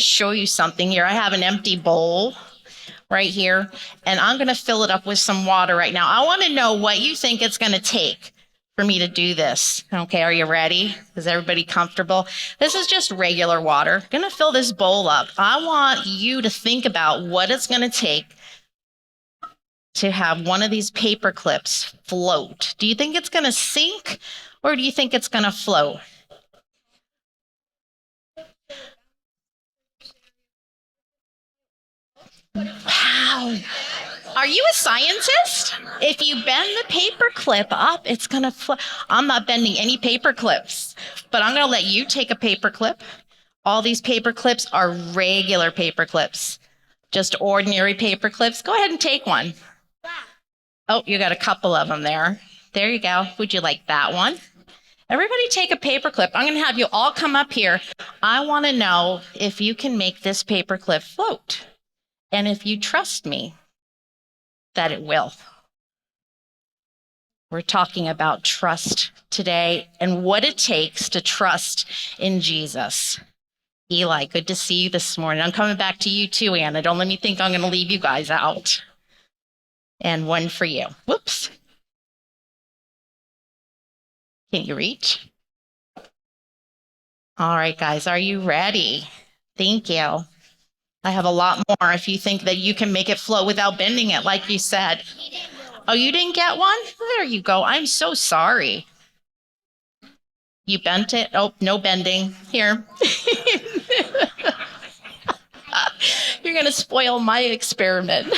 to show you something here. I have an empty bowl right here, and I'm going to fill it up with some water right now. I want to know what you think it's going to take for me to do this. Okay, are you ready? Is everybody comfortable? This is just regular water. I'm going to fill this bowl up. I want you to think about what it's going to take to have one of these paper clips float. Do you think it's going to sink, or do you think it's going to float? Wow. Are you a scientist? If you bend the paper clip up, it's going to float. I'm not bending any paper clips, but I'm going to let you take a paper clip. All these paper clips are regular paper clips, just ordinary paper clips. Go ahead and take one. Oh, you got a couple of them there. There you go. Would you like that one? Everybody take a paper clip. I'm going to have you all come up here. I want to know if you can make this paper clip float, and if you trust me that it will. We're talking about trust today and what it takes to trust in Jesus. Eli, good to see you this morning. I'm coming back to you too, Anna. Don't let me think I'm going to leave you guys out. And one for you. Whoops. Can you reach? All right, guys, are you ready? Thank you. I have a lot more if you think that you can make it flow without bending it, like you said. Oh, you didn't get one? There you go. I'm so sorry. You bent it? Oh, no bending. Here. You're going to spoil my experiment.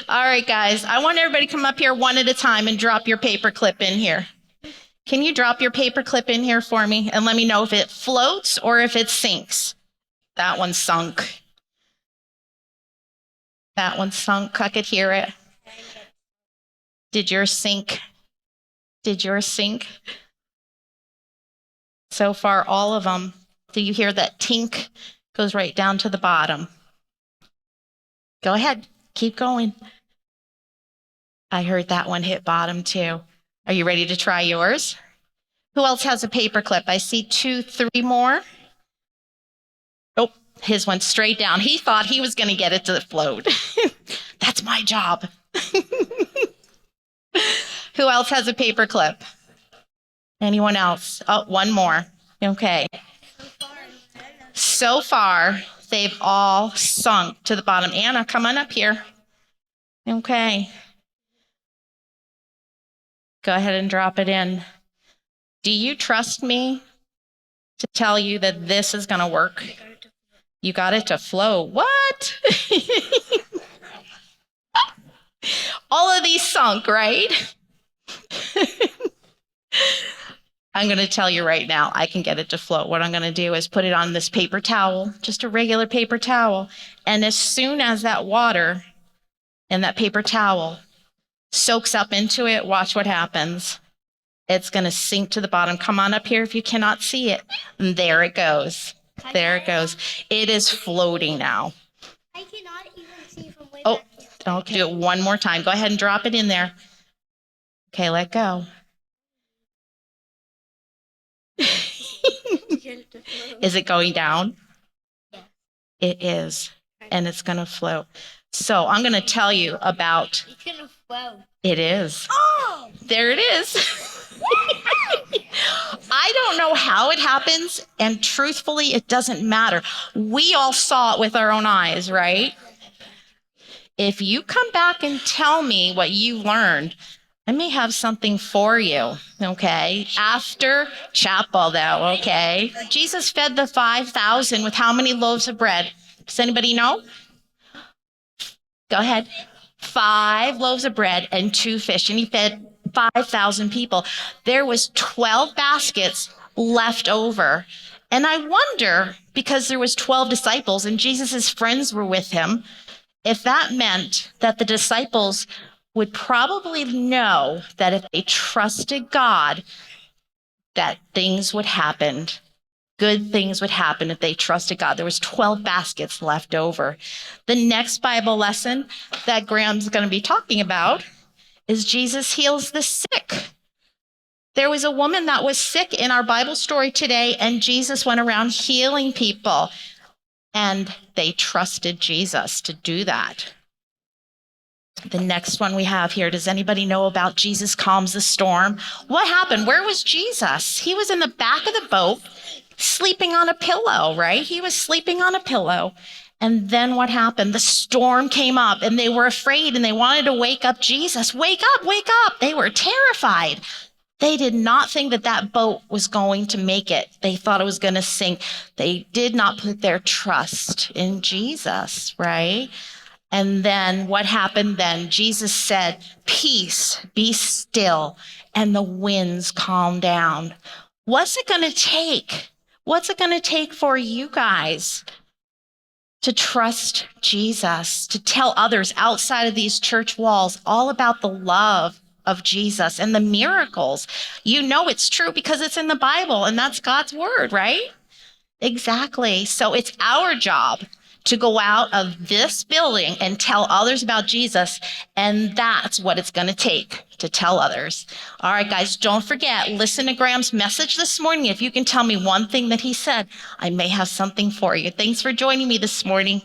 All right, guys. I want everybody to come up here one at a time and drop your paper clip in here. Can you drop your paper clip in here for me and let me know if it floats or if it sinks? That one sunk. That one sunk. I could hear it. Did yours sink? Did yours sink? So far, all of them. Do you hear that tink? Goes right down to the bottom. Go ahead. Keep going. I heard that one hit bottom too. Are you ready to try yours? Who else has a paper clip? I see 2, 3 more. Oh, his went straight down. He thought he was going to get it to float. That's my job. Who else has a paper clip? Anyone else? Oh, one more. Okay. So far, they've all sunk to the bottom. Anna, come on up here. Okay. Go ahead and drop it in. Do you trust me to tell you that this is going to work? You got it to flow. What? All of these sunk, right? I'm going to tell you right now, I can get it to float. What I'm going to do is put it on this paper towel, just a regular paper towel. And as soon as that water in that paper towel soaks up into it, watch what happens. It's going to sink to the bottom. Come on up here if you cannot see it. And there it goes. There it goes. It is floating now. I cannot even see from way Oh, back. okay. Do it one more time. Go ahead and drop it in there. Okay, let go. Is it going down? Yeah. It is. And it's going to float. So I'm going to tell you about. It's gonna float. It is. Oh! There it is. I don't know how it happens, and truthfully, it doesn't matter. We all saw it with our own eyes, right? If you come back and tell me what you learned, I may have something for you, okay? After chapel, though, okay? Jesus fed the 5,000 with how many loaves of bread? Does anybody know? Go ahead. 5 loaves of bread and 2 fish, and he fed 5,000 people. There was 12 baskets left over. And I wonder, because there was 12 disciples and Jesus's friends were with him, if that meant that the disciples would probably know that if they trusted God, that things would happen. Good things would happen if they trusted God. There was 12 baskets left over. The next Bible lesson that Graham's going to be talking about is Jesus heals the sick. There was a woman that was sick in our Bible story today, and Jesus went around healing people, and they trusted Jesus to do that. The next one we have here, does anybody know about Jesus calms the storm? What happened? Where was Jesus? He was in the back of the boat, sleeping on a pillow, right? He was sleeping on a pillow. And then what happened? The storm came up, and they were afraid, and they wanted to wake up Jesus. Wake up, wake up. They were terrified. They did not think that that boat was going to make it. They thought it was going to sink. They did not put their trust in Jesus, right? And then what happened then? Jesus said, "Peace, be still," and the winds calmed down. What's it going to take? What's it going to take for you guys to trust Jesus, to tell others outside of these church walls all about the love of Jesus and the miracles? You know it's true because it's in the Bible, and that's God's word, right? Exactly. So it's our job to go out of this building and tell others about Jesus, and that's what it's going to take to tell others. All right, guys, don't forget, listen to Graham's message this morning. If you can tell me one thing that he said, I may have something for you. Thanks for joining me this morning.